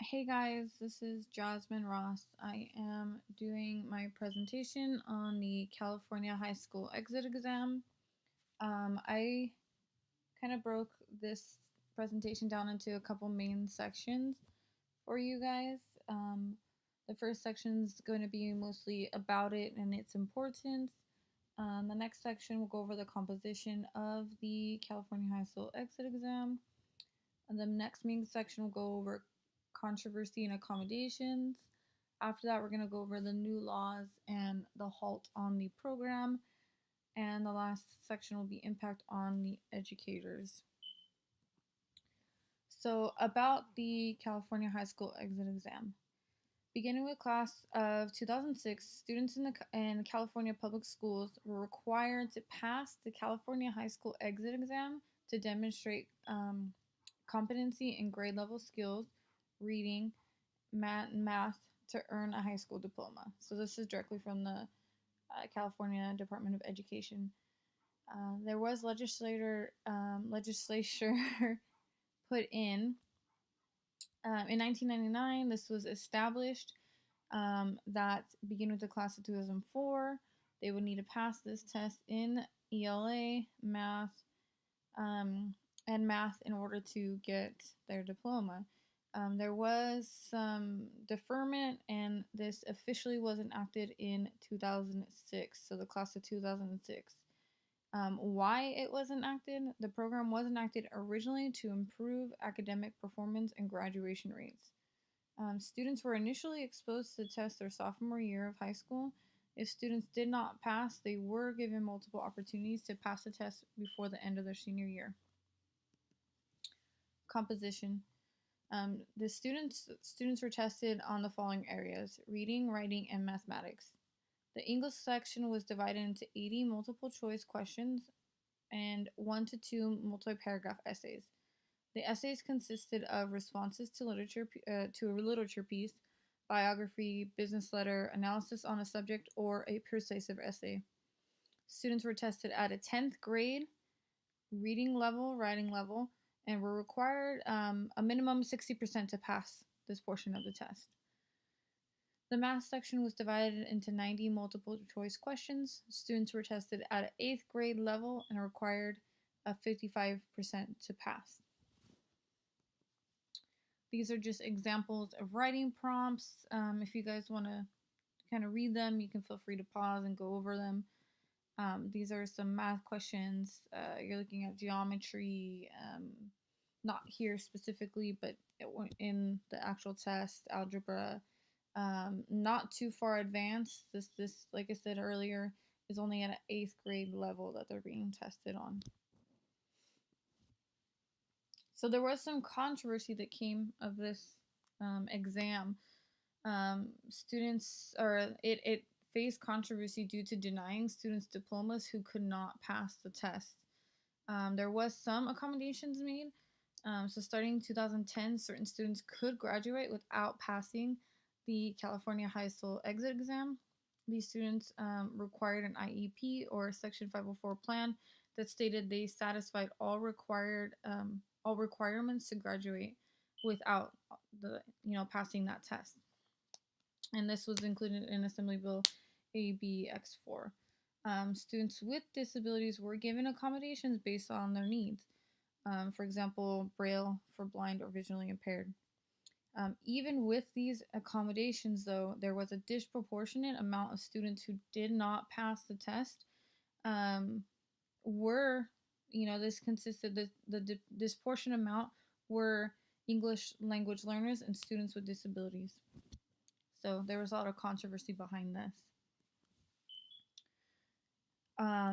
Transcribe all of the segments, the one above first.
Hey guys, this is Jasmine Ross. I am doing my presentation on the California High School Exit Exam. I kind of broke this presentation down into a couple main sections for you guys. The first section is going to be mostly about it and its importance. The next section will go over the composition of the California High School Exit Exam. And the next main section will go over controversy and accommodations. After that, we're going to go over the new laws and the halt on the program. And the last section will be impact on the educators. So, about the California High School Exit Exam. Beginning with class of 2006, students in California public schools were required to pass the California High School Exit Exam to demonstrate competency in grade level skills, reading, math to earn a high school diploma. So this is directly from the California Department of Education. There was legislature put in 1999. This was established that beginning with the class of 2004, they would need to pass this test in ELA, math, and math in order to get their diploma. There was some deferment, and this officially was enacted in 2006, so the class of 2006. Why it was enacted? The program was enacted originally to improve academic performance and graduation rates. Students were initially exposed to the test their sophomore year of high school. If students did not pass, they were given multiple opportunities to pass the test before the end of their senior year. Composition. The students were tested on the following areas: reading, writing, and mathematics. The English section was divided into 80 multiple choice questions and 1 to 2 multi-paragraph essays. The essays consisted of responses to a literature piece, biography, business letter, analysis on a subject, or a persuasive essay. Students were tested at a 10th grade reading level, writing level, and were required a minimum 60% to pass this portion of the test. The math section was divided into 90 multiple choice questions. Students were tested at an 8th grade level and required a 55% to pass. These are just examples of writing prompts. If you guys want to kind of read them, you can feel free to pause and go over them. These are some math questions. You're looking at geometry, not here specifically, but in the actual test, algebra. Not too far advanced. This, like I said earlier, is only at an 8th grade level that they're being tested on. So there was some controversy that came of this exam. It faced controversy due to denying students diplomas who could not pass the test. There was some accommodations made. So starting in 2010, certain students could graduate without passing the California High School Exit Exam. These students required an IEP or Section 504 plan that stated they satisfied all requirements to graduate without passing that test. And this was included in Assembly Bill ABX4. Students with disabilities were given accommodations based on their needs. For example, Braille for blind or visually impaired. Even with these accommodations, though, there was a disproportionate amount of students who did not pass the test. This consisted, the disproportionate amount were English language learners and students with disabilities. So there was a lot of controversy behind this.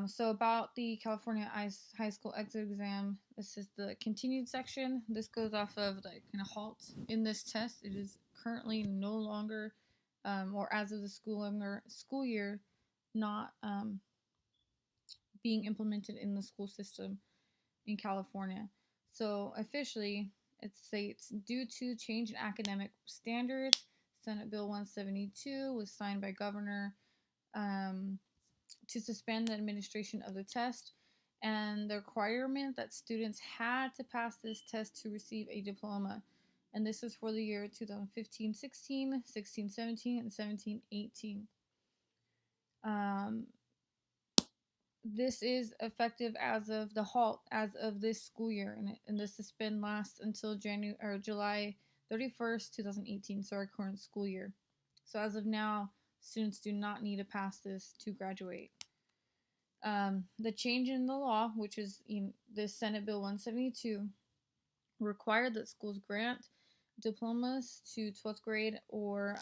So about the California High School Exit Exam, this is the continued section. This goes off of the kind of halt in this test. It is currently no longer, or as of the school year, not being implemented in the school system in California. So officially, it states, due to change in academic standards, Senate Bill 172 was signed by Governor to suspend the administration of the test and the requirement that students had to pass this test to receive a diploma. And this is for the year 2015-16, 16-17, and 17-18. This is effective as of the halt as of this school year, and the suspend lasts until July 31st, 2018, so our current school year. So as of now, students do not need to pass this to graduate. The change in the law, which is in this Senate Bill 172, required that schools grant diplomas to 12th grade or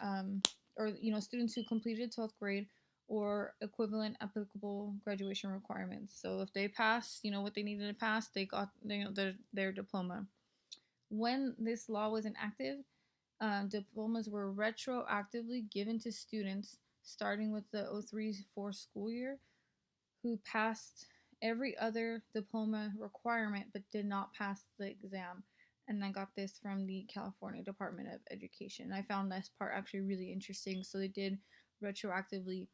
students who completed 12th grade or equivalent applicable graduation requirements. So if they passed, what they needed to pass, they got their diploma. When this law was enacted, diplomas were retroactively given to students starting with the 03-04 school year who passed every other diploma requirement but did not pass the exam. And I got this from the California Department of Education. I found this part actually really interesting. So they did retroactively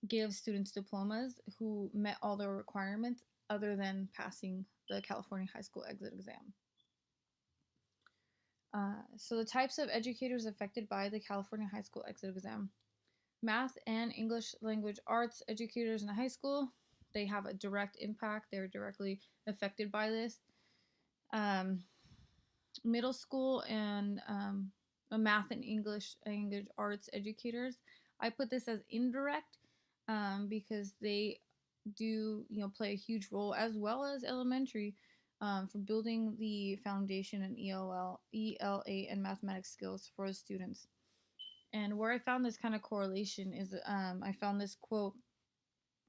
give students diplomas who met all the requirements other than passing the California high school exit exam. So the types of educators affected by the California high school exit exam. Math and English language arts educators in high school, they have a direct impact. They're directly affected by this. Middle school and math and English language arts educators, I put this as indirect because they do play a huge role, as well as elementary, for building the foundation in ELA, and mathematics skills for the students. And where I found this kind of correlation is I found this quote,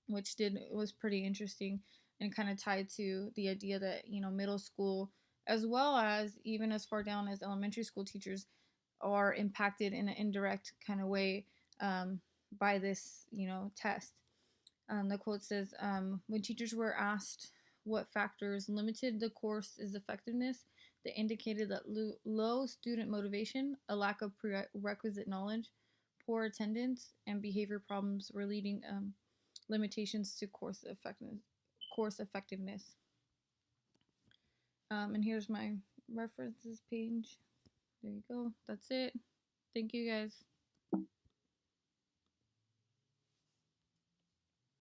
which was pretty interesting and kind of tied to the idea that middle school, as well as even as far down as elementary school teachers, are impacted in an indirect kind of way by this test. The quote says, when teachers were asked what factors limited the course's effectiveness, they indicated that low student motivation, a lack of prerequisite knowledge, poor attendance, and behavior problems were leading limitations to course effectiveness. And here's my references page. There you go. That's it. Thank you guys.